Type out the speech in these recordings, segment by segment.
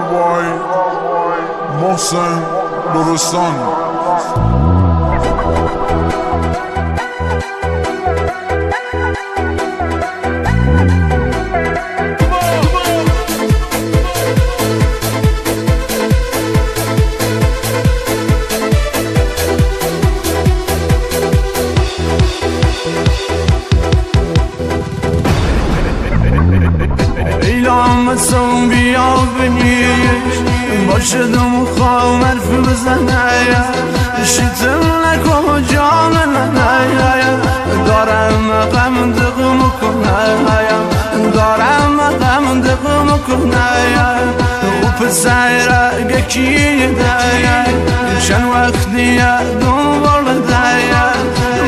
بابای محسن درستان. ایلامتون بیا بگیش باشدم خواه حرف بزنه شیطم نکن جان ننه دارم غم دقم کنه دارم غم دقم کنه و پسر گکی ده چند وقتی دنبال ده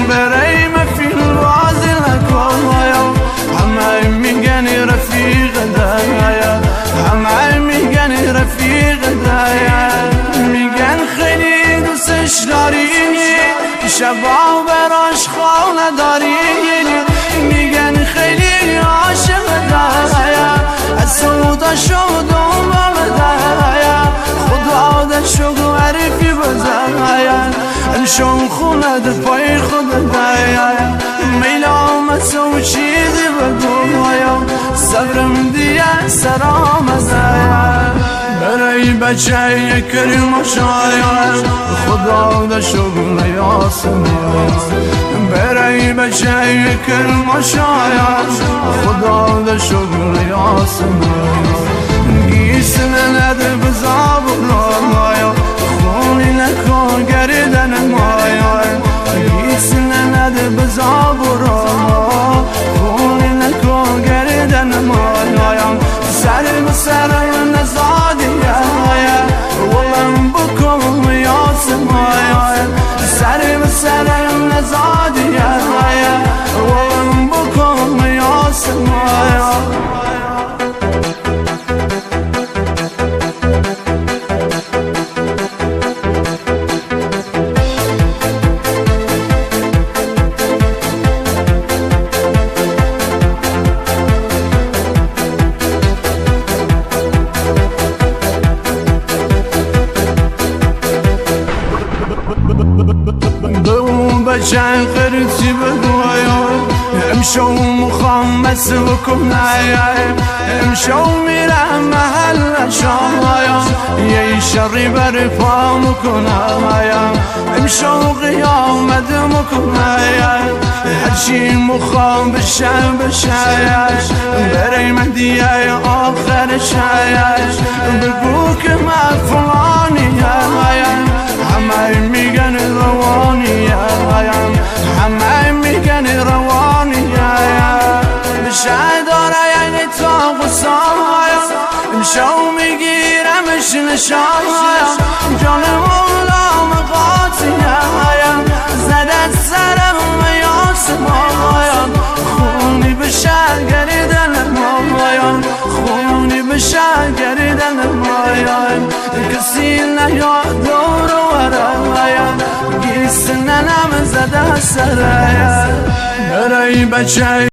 برای مفیل بازی نکن همه میگن رفیق دایا همه میگن رفیق دایا میگن خیلی دوستش داری شبا براش خواه نداری میگن خیلی عاشق دایا از سودا شو دنبال دایا خدا دشو عرفی بزایا انشون خوند پای خود دایا میلامتو چیزی بگویم صبرم دیگه سرام ازایا برای بچه کریم شاید خدا دشو نیاسم برای بچه کریم شاید خدا دشو نیاسم گیسن نده بزاب رایا خونی نکن گردن مایا گیسن نده بزاب رایا خونی نکن گردن مایا سر بسر نزادی ولم بکن یاسم سر بسر نزادی ولم بکن یاسم بچن قرتی بگویم امشو مخوام بس بکنم امشو میرم محل شایم یه شری بر پا مکنم امشو قیامت مکنم هرچی مخوام بشم بشش برای من دیگه آخر شش بگو که من فلانی همه میگن روانی همه میگن روانی بشه داره یعنی تا غصایا امشو میگیرمش نشان جان مولا مقاطی زدت سرم یاسم خونی بشه گریدن مایان خونی بشه گریدن مایان کسی نیاد دور ورایم گیسننم زده سرایم برای بچه